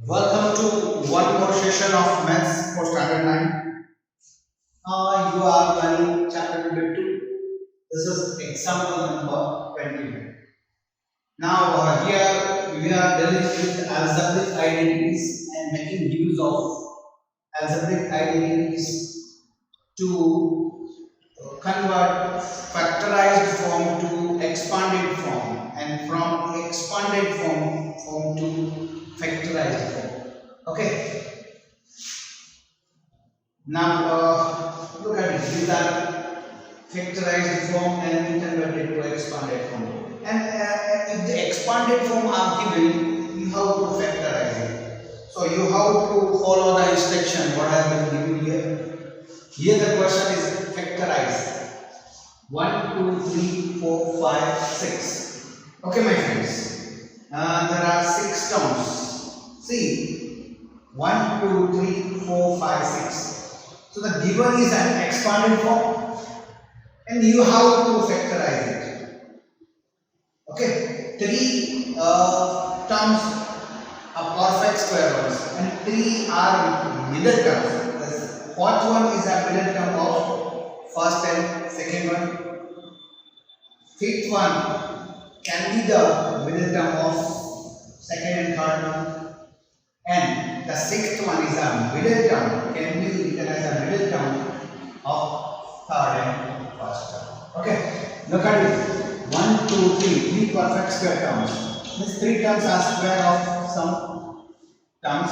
Welcome to one more session of Maths for Standard 9. You are learning chapter number 2. This is example number 20. Now, here we are dealing with algebraic identities and making use of algebraic identities to convert factorized form to expanded form and from expanded form to factorized form. Okay. Now look at it. These are factorized form and we converted to expanded form. And if the expanded form are given, you have to factorize it. So you have to follow the instruction what has been given here. Here the question is factorize. 1, 2, 3, 4, 5, 6. Okay, my friends. There are 6 terms. See, 1, 2, 3, 4, 5, 6. So the given is an expanded form, and you have to factorize it. Okay, 3 terms are perfect square ones, and 3 are middle terms. The fourth one is a middle term of first and second one. Fifth one can be the middle term of second and third one, and the sixth one is a middle term, can be written as a middle term of third and first term. Okay, look at it. 1, 2, 3 perfect square terms. These 3 terms are square of some terms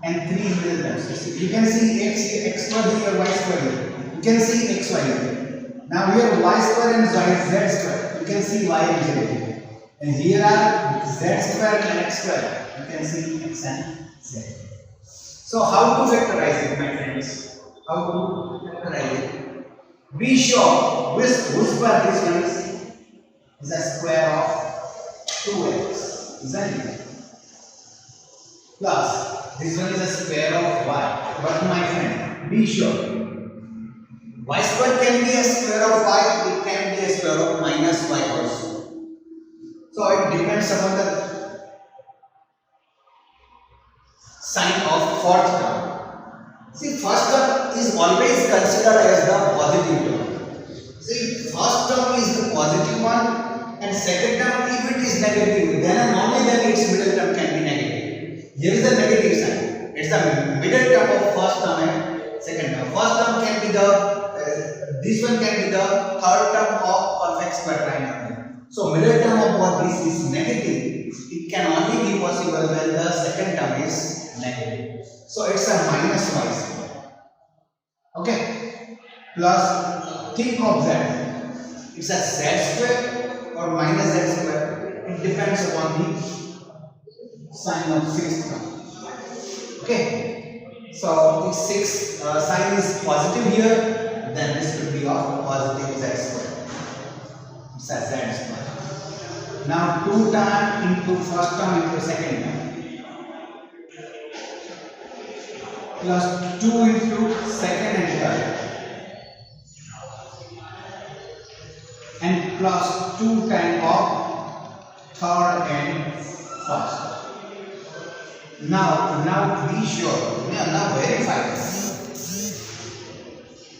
and 3 middle terms. You can see x square here, y square here. You can see x, y here. Now here y square and z square. You can see y and z here. And here are z square and x square. You can see x and z. So how to factorize it, my friends? How to factorize it? Be sure which square this one is a square of 2x, isn't it? Plus this one is a square of y. But my friend, be sure y square can be a square of y, it can be a square of minus y also. So it depends upon the sign of fourth term. See, first term is always considered as the positive term. See, first term is the positive one, and second term, if it is negative, then and only then its middle term can be negative. Here is the negative sign. It's the middle term of first term and second term. First term can be this one can be the third term of perfect square triangle. So middle term of what this is negative. It can only be possible when the second term is negative. So it's a minus y square. Okay. Plus, think of that. It's a z square or minus z square. It depends upon the sign of sixth term. Okay. So if sixth sign is positive here, then this will be of positive z square. It's a z square. Now 2 term into first term into second term. Plus 2 into second and third, and plus 2 times of third and first. Now be sure. Now verify.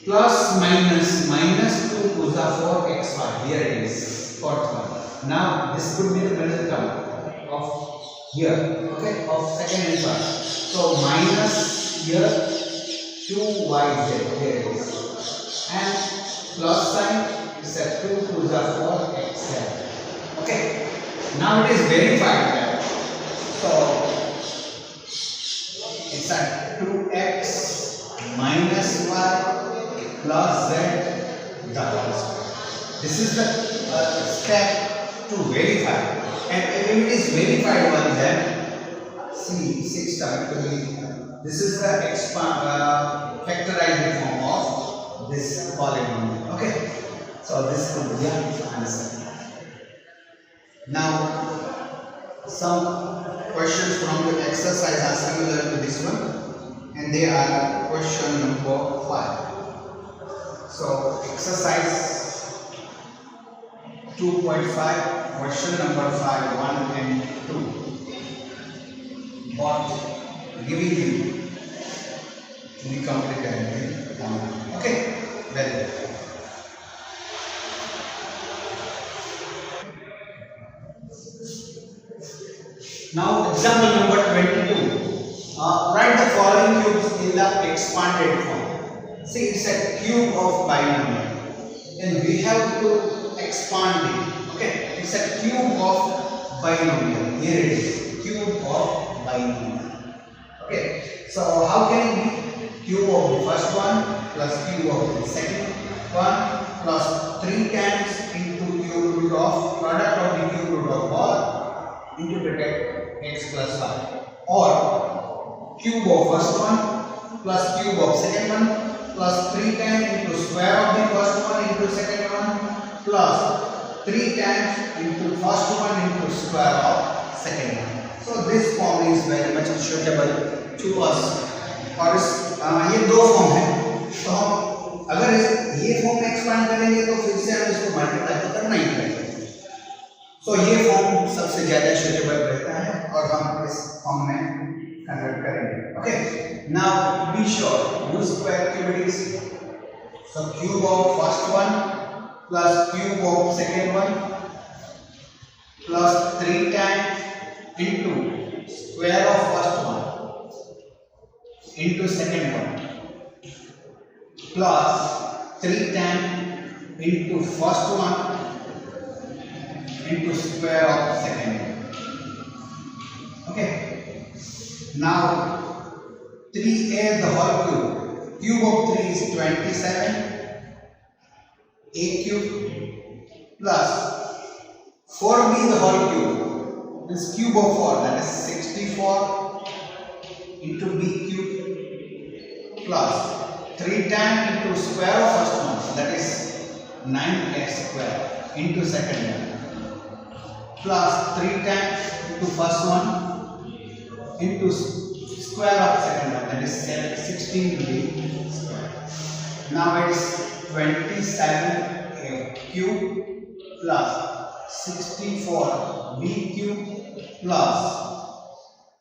Plus minus 2 to the 4xy. Here it is, fourth one. Now this could be the middle term of here. Okay, of second and third. So minus here 2yz, here it is, and plus sign is a 2 to the 4xz. Okay, now it is verified that. So it's a 2x minus y plus z the whole square. This is the step to verify, and if it is verified one, then see 6 times to be. This is the factorized form of this polynomial. Okay, so this could be the answer. Now, some questions from the exercise are similar to this one, and they are question number 5. So, exercise 2.5, question number 5, 1 and 2. or giving you the complete identity. Okay, very good. Now example number 22. Write the following cubes in the expanded form. See, it's a cube of binomial and we have to expand it. Okay, it's a cube of binomial. Here it is, cube of binomial. Okay, so how can it be? Cube of the first one plus cube of the second one plus 3 times into cube root of product of the cube root of all into bracket x plus 5, or cube of first one plus cube of second one plus 3 times into square of the first one into second one plus 3 times into first one into square of second one. So this form is very much suitable to us. और ये दो form है, तो हम अगर ये form में expand करेंगे तो फिर से हम इसको मल्टीप्लाई तो करना ही पड़ेगा। सो ये फॉर्म सबसे ज्यादा सुटेबल रहता है और हम इस फॉर्म में कन्वर्ट करेंगे। Okay, now be sure use activities. So cube of first one plus cube of second one plus 3 times into square of first one into second one plus 3 times into first one into square of second one. Okay, now 3a the whole cube, cube of 3 is 27 a cube plus 4b the whole cube is cube of 4, that is 64 into b cube plus 3 times into square of first one, that is 9x square into second one plus 3 times into first one into square of second one, that is 16b square. Now it is 27a cube plus 64b cube plus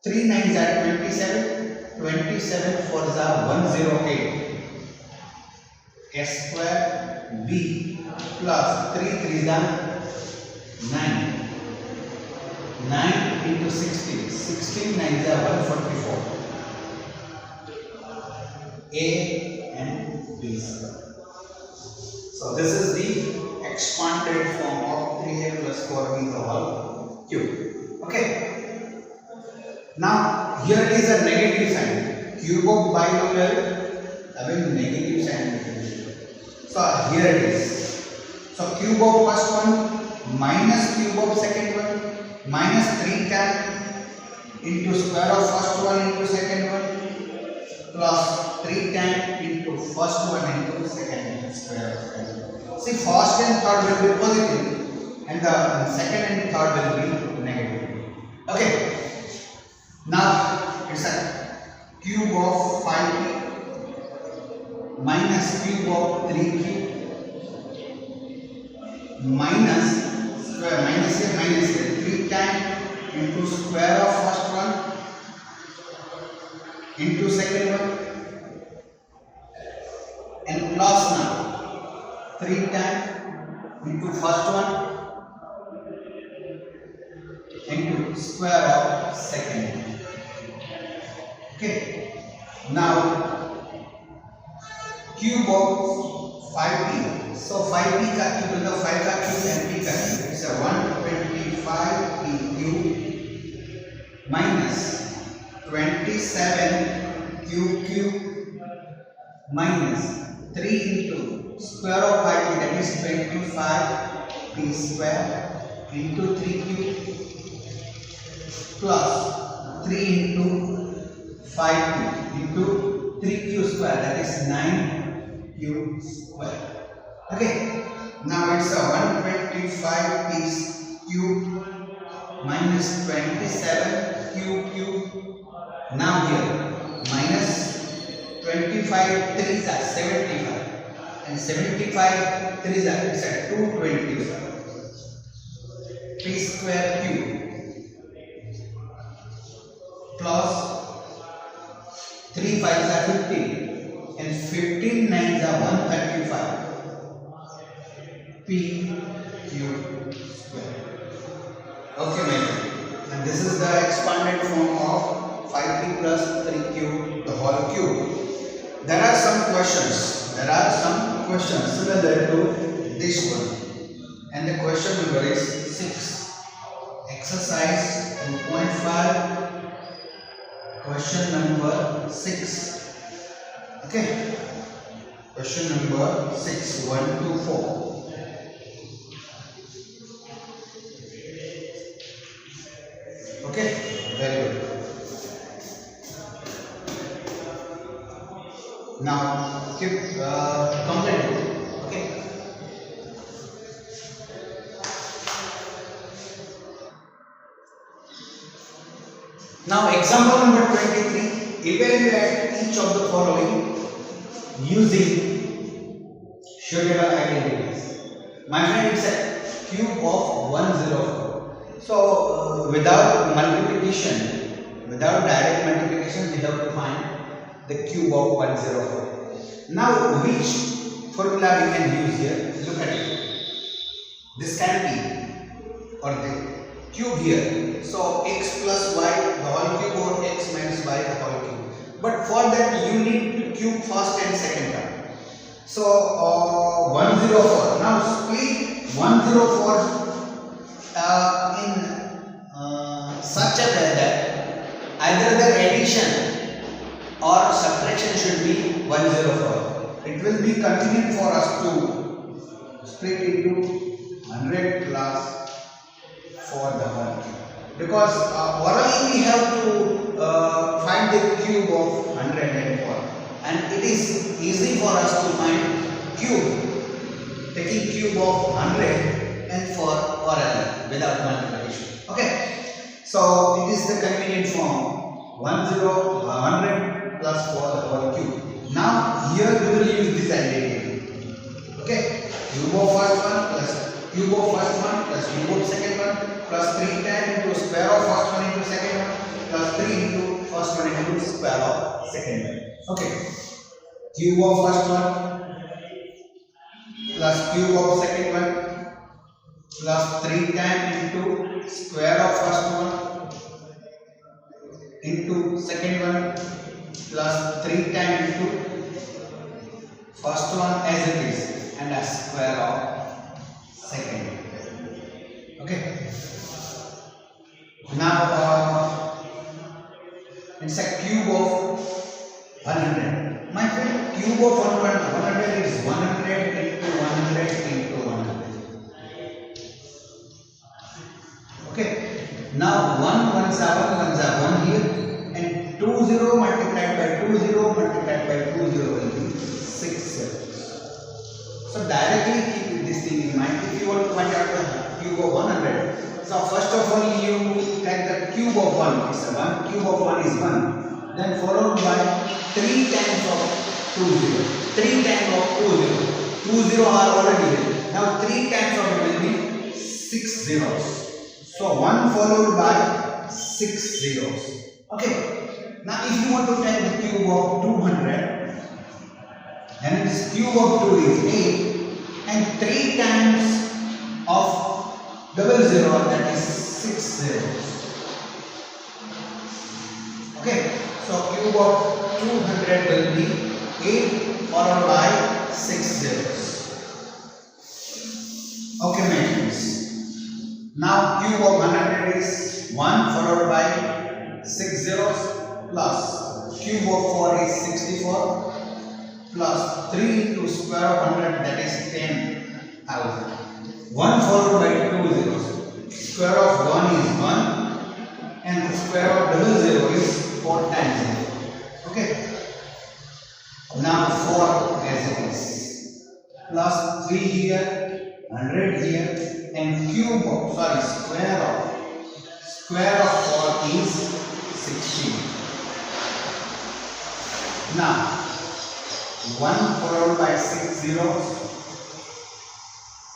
3 9s are 27. 27 4s are 108 s square b plus 3 3s are 9. 9 into 16. 16 9s are 144. A and b square. So this is the expanded form of 3a plus 4b the whole cube. Okay. Now here is a negative sign. Cube of binomial having negative sign. So here it is. So cube of first one minus cube of second one minus 3 times into square of first one into second one plus 3 times into first one into second one square of second one. See, first and third will be positive and the second and third will be negative. Okay. Now it's a cube of 5p minus cube of 3q minus square minus 3 times into square of first one into second one and plus now 3 times into first one into square of second one. Okay, now cube of 5p. So 5p का cube मतलब 5 का cube and p का cube. It's a 125p cube minus 27 cube minus 3 into square of 5p, that is 25p square into 3 cube plus 3 into 5q into 3q square, that is 9q square. Okay, now it's a 125 piece cube minus 27 cube. Now here minus 25 3s are 75 and 75 3s are it's at 220 p square cube plus 3 5s are 15 and 15 9s are 135 p cube square. Okay, my friend. And this is the expanded form of 5p plus 3 cube, the whole cube. There are some questions similar to this one. And the question number is 6. Exercise 2.5. Question number 6. Okay. Question number 6. 1 to 4. Okay. Very good. Now keep complete. Okay. Now example number 23. Evaluate each of the following using suitable identities. My friend, it's a cube of 104. So without multiplication, without direct multiplication, we have to find the cube of 104. Now which formula we can use here? Look at it. This can be, or the cube here. So x plus y the whole cube or x minus y the whole cube. But for that you need to cube first and second term. So 104. Now split 104 in such a way that either the addition or subtraction should be 104. It will be convenient for us to split into 100 plus for the whole cube, because orally we have to find the cube of 104, and it is easy for us to find cube taking cube of 100 and for orally without multiplication. Okay, so it is the convenient form 100 plus for the whole cube. Now here we will use this identity. Okay, cube of first one plus cube of first one plus cube of second one plus 3 times into square of first one into second one plus 3 into first one into square of second one. Okay, cube of first one plus cube of second one plus 3 times into square of first one into second one plus 3 times into first one as it is and a square of second. Okay. Now it's a cube of 100. My friend, cube of 100 is 100 into 100 into 100. Okay. Now 1 ones are 1 here, and 20 multiplied by 20 multiplied by 20 will be 6 zeros. So directly keep this thing in mind. If you want to find out the cube of 100, so first of all you take the cube of 1. It's a 1. Cube of 1 is 1. Then followed by 3 times of 20. 3 times of 20. 20 are already there. Now 3 times of it will be 6 zeros. So 1 followed by 6 zeros. Okay. Now if you want to take the cube of 200, then this cube of 2 is 8, and 3 times of 00, that is 6 zeros. Okay, so cube of 200 will be 8 followed by 6 zeros. Okay, my friends. Now cube of 100 is 1 followed by 6 zeros plus cube of 4 is 64 plus 3 into square of 100, that is 10,000. 1 followed by 2 zeros. Square of 1 is 1 and the square of 00 is 4 times 0. Okay. Now 4 as it is. Plus 3 here, 100 here, and square of 4 is 16. Now 1 followed by 6 zeros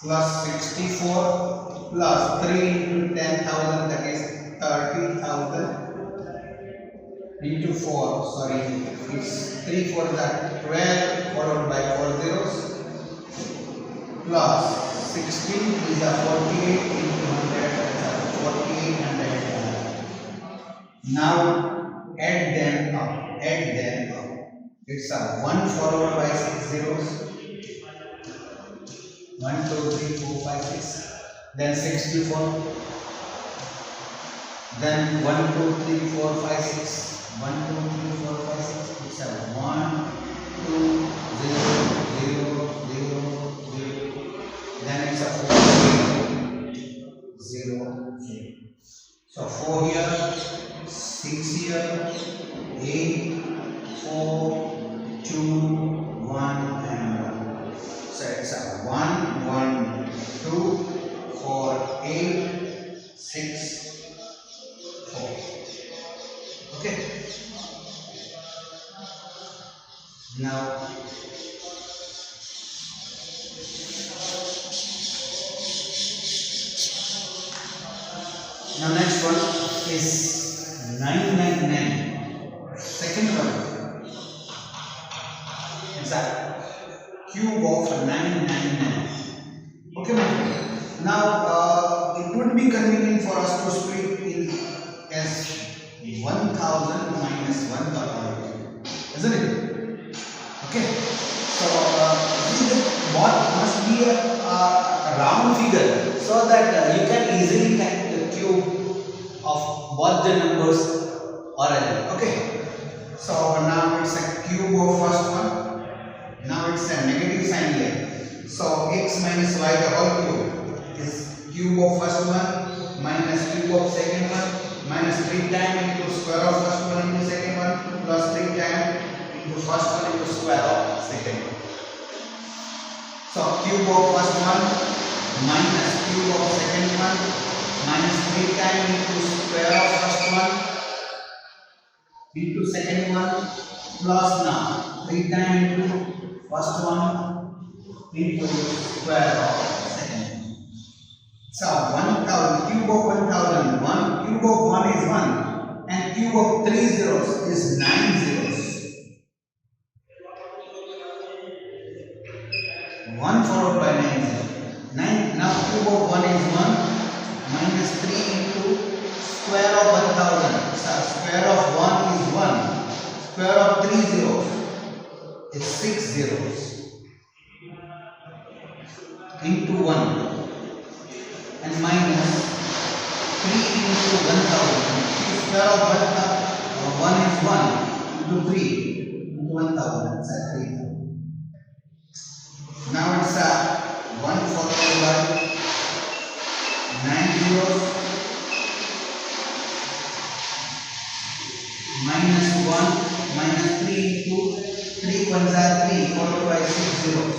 plus 64 plus 3 into 10,000, that is 30,000 into 4, sorry, it's 3 4s are 12 followed by 4 zeros plus 16 is a 48 into 100, that's a 4800. Now add them up, it's a 1 followed by 6 zeros, 1 2 3 4 5 6, then 64, then 1 2 3 4 5 6, 1 2 3 4 5 6, it's a 1 2 0 0 0 0, then it's a 4 0 0. So 4 here, 6 here, 8 4 2 1 and 1. So it's a 1 1 2 4 8 6 4. Okay. Now next one is 999. Second one is a cube of 999. Okay, my friend. Now it would be convenient for us to split in as 1000 minus 1000, isn't it? Okay. So what must be a round figure so that you can easily calculate the cube of what the numbers are. Okay. So now it's a cube of first one. Now it's a negative sign here. So x minus y the whole cube is cube of first one minus cube of second one minus 3 times into square of first one into second one plus 3 times into first one into square of second one. So cube of first one minus cube of second one minus 3 times into square of first one into second one plus now 3 times into first one into square of second one. So 1000, cube of 1000, cube of 1 is 1 and cube of 3 zeros is 9 zeros. 1 followed by 9 zeros. 9, now cube of 1 is 1 minus 3 into square of 1000. So square of 1 is 1. Square of 3 zeros is 6 zeros into 1 and minus 3 into 1000. Square of 1 is 1 into 3 into 1000. That's 3000. Now it's a 1 followed by 9 zeros minus 1 minus 3 into 3 ones are 3 followed by 6 zeros.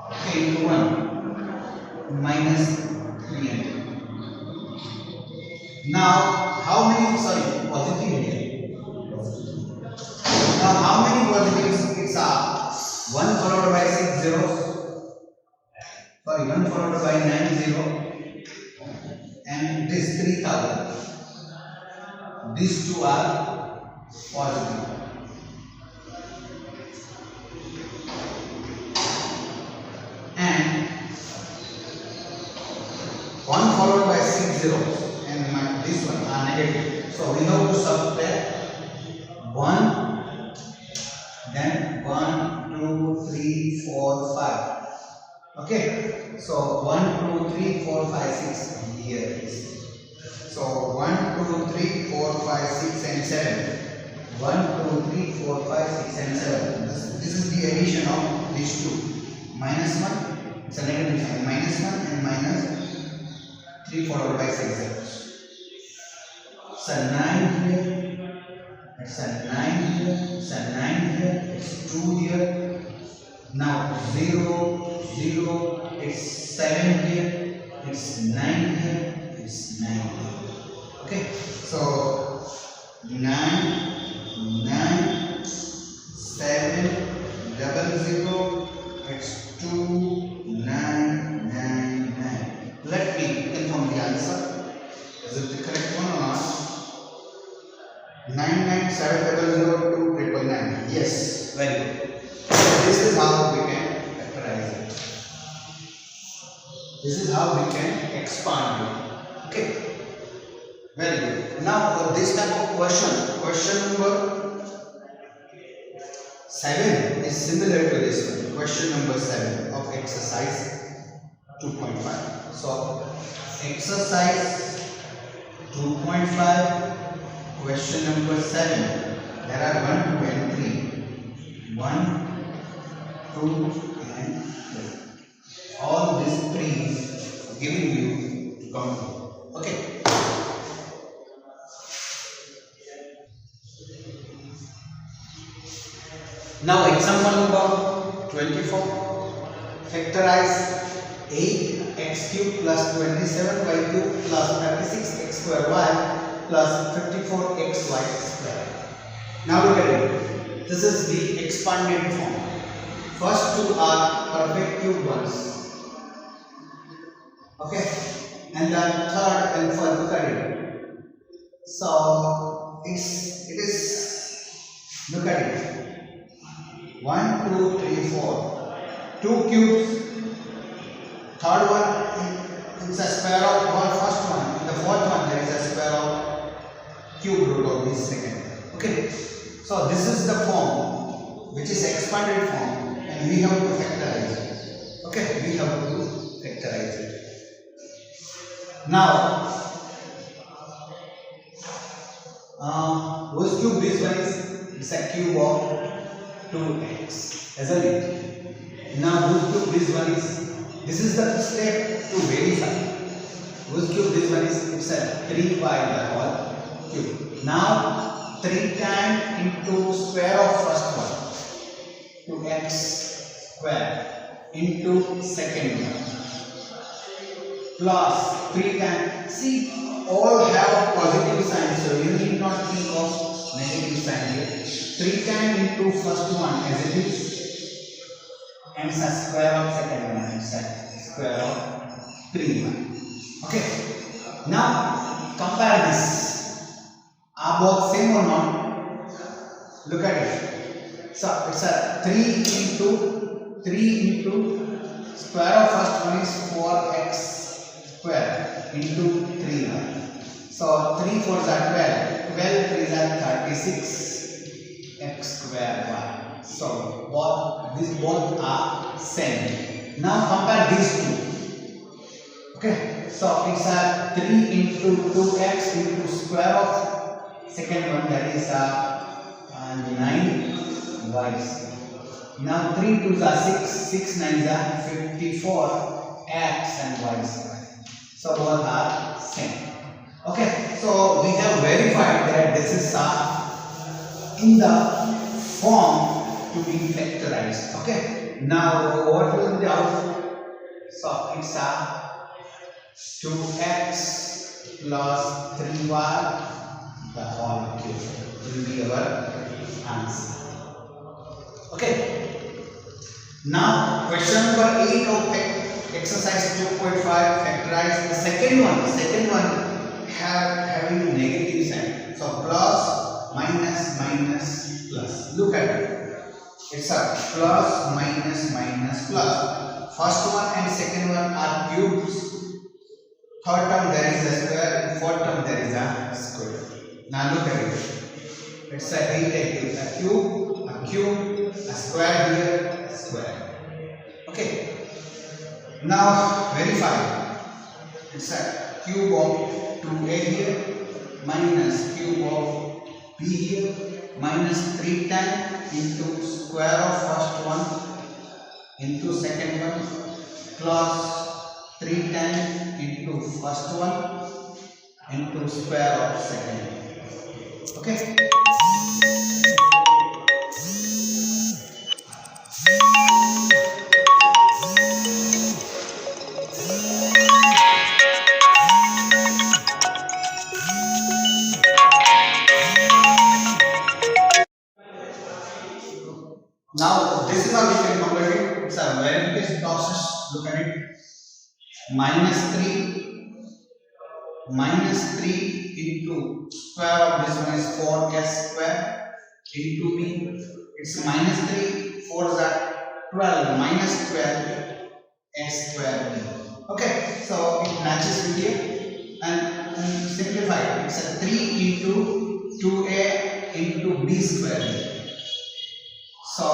Okay, into 1 minus 3. Now how many positive here? Now how many positives? It's a 1 followed by 6 zeros. 1 followed by 9 0 and this 3000. These two are positive. And 1 followed by 6 zeros and this one are negative. So we have to subtract 1, then 1, 2, 3, 4, 5. Okay, so 1, 2, 3, 4, 5, 6 here is. So 1, 2, 3, 4, 5, 6 and 7. 1, 2, 3, 4, 5, 6 and 7. This is the addition of these two. Minus 1, it's a negative sign. Minus 1 and minus 3 followed by 6 zeros. So 9 here, it's a 9 here, it's a 9 here, it's 2 here. Now 0, 0, it's 7 here, it's 9 here, it's 9 here. Okay, so 9, 9, 7, 0, it's 2, 9, 9, 9. Let me confirm the answer. Is it the correct one or not? how we can expand it. Okay, very good. Now this type of question number 7 is similar to this one. Question number 7 of exercise 2.5. So exercise 2.5, question number 7. There are 1, 2 and 3. 1, 2 and 3. All these three giving you to count. Okay. Now example number 24. Factorize 8x cube plus 27y cube plus 36x square y plus 54xy square. Now look at it. This is the expanded form. First two are perfect cube ones. Okay, and the third and fourth, look at it. So it is, look at it. 1, 2, 3, 4. 2 cubes. Third one is a square of first one. In the fourth one there is a square of cube root of this second. Okay. So this is the form which is expanded form, and we have to factorize it. Okay, we have to factorize it. Now, whose cube this one is? It's a cube of 2x, isn't it? Now, whose cube this one is? This is the step to verify. Whose cube this one is? It's a 3 by the whole cube. Now, 3 times into square of first one, 2x square into second one, plus 3 times, see, all have positive sign, so you need not think of negative sign here. 3 times into first one as it is, and it's a square of second one, it's a square of 3 one. Okay, now compare this. Are both same or not? Look at it. So it's a 3 into square of first one is 4x square into 3y. So 3 4s are 12. 12 3s are 36 x square y. So both are same. Now compare these two. Okay. So it's a 3 into 2x into square of second one, that is 9y. Now 3 2s are 6, 6 9s are 54 x and y square. So both are same. Okay, so we have verified that this is in the form to be factorized. Okay, now what will be the output? So it's 2x plus 3y the whole cube will be our answer. Okay. Now question number 8 of exercise 2.5, factorize the second one having negative sign. So plus, minus, minus, plus. Look at it. It's a plus, minus, minus, plus. First one and second one are cubes. Third term there is a square, in fourth term there is a square. Now look at it. It's a cube, a square here, a square. Okay. Now verify. It's a cube of 2a here, minus cube of b here, minus 3 times into square of first one into second one, plus 3 times into first one into square of second one. Okay. Now this is how we can complete it. It's a verification process. Look at it. minus 3 into square of this one is 4s square into b. It's minus 3, 4 is 12, minus 12 s square b. Okay, so it matches with here and simplify it. It's a 3 into 2a into b square. So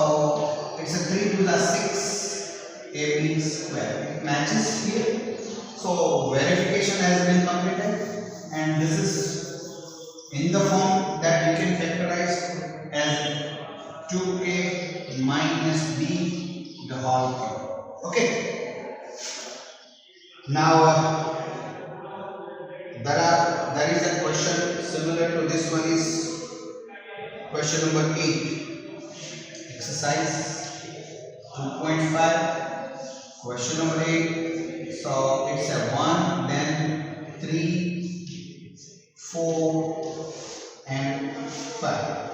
it's a 3 to the 6 ab square. It matches here. So verification has been completed, and this is in the form that you can factorize as 2a minus b the whole cube. Okay. Now there is a question similar to this one, is question number 8, exercise 2.5, question number 8. So it's a 1, then 3, 4 and 5.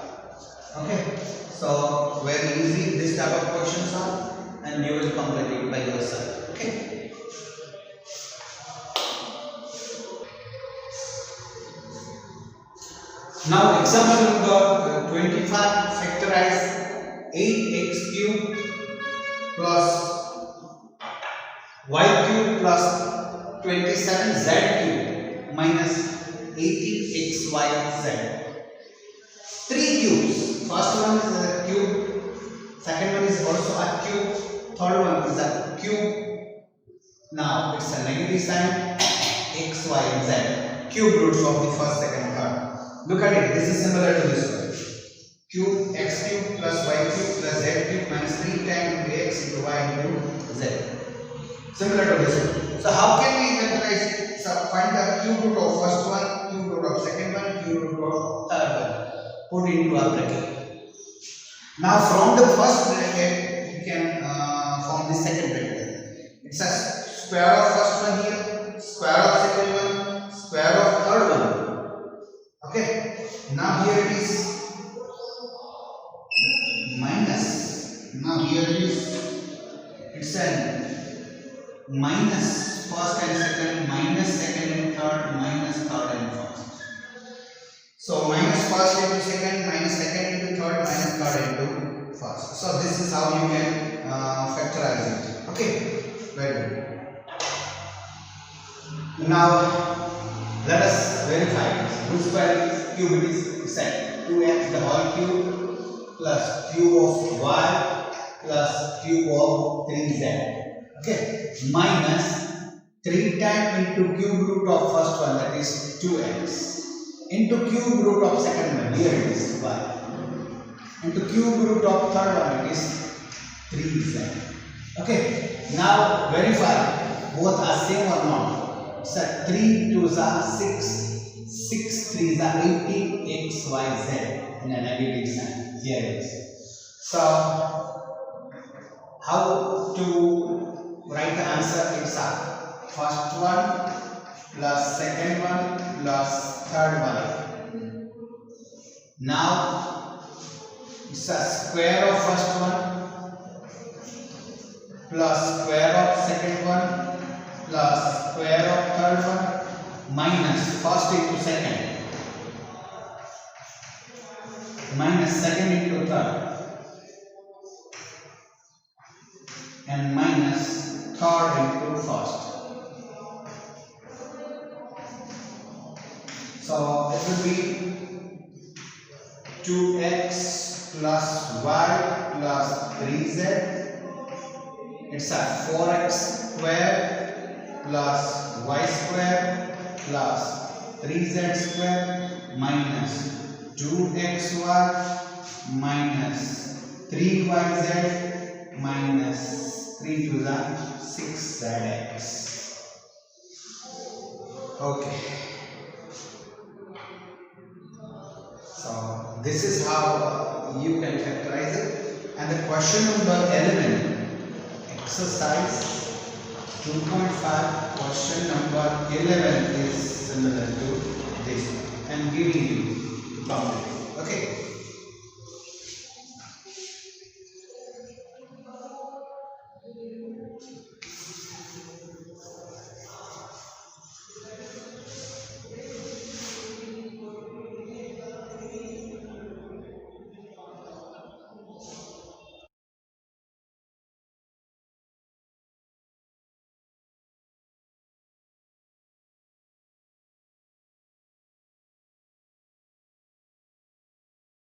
Okay, so very easy this type of questions are, and you will complete it by yourself. Okay. Now example number 25, factorize 8x cube plus y cube plus 27z cube minus 18xyz. 3 cubes. First one is a cube, second one is also a cube, third one is a cube. Now it's a negative sign, x, y and z. Cube roots of the first, second, third. Look at it, this is similar to this one. Cube x cube plus y cube plus z cube minus 3 times x into y into z. Similar to this one. So how can we factorize? So find the cube root of first one, cube root of second one, cube root of third one. Put into a bracket. Now from the first bracket you can form the second bracket. It's a square of first one here, square of second one, square of third one. Okay, now here it is minus. Now here it is, it's a minus first and second, minus second and third, minus third and first. So minus first into second, minus second into third, minus third into first. So this is how you can factorize it. Okay, very good. Now let us verify this. Root square cube is set 2x the whole cube plus cube of y plus cube of 3z. Okay, minus 3 times into cube root of first one, that is 2x, into cube root of second one, here it is y, into cube root of third one, it is 3z. Okay, now verify both are same or not. So 3 2s are 6, 6 3s are 18, x, y, z in a negative sign. Here it is. So how to write the answer? It's a first one plus second one plus third one. Now it's a square of first one plus square of second one plus square of third one minus first into second minus second into third and minus third into first. So it will be 2x plus y plus 3z. It's a 4x square plus y square plus 3z square minus 2xy minus 3yz minus 3 to the 6zx. Okay. So this is how you can factorize it. And the question number 11, exercise 2.5, question number 11 is similar to this. I am giving you to complete. Okay.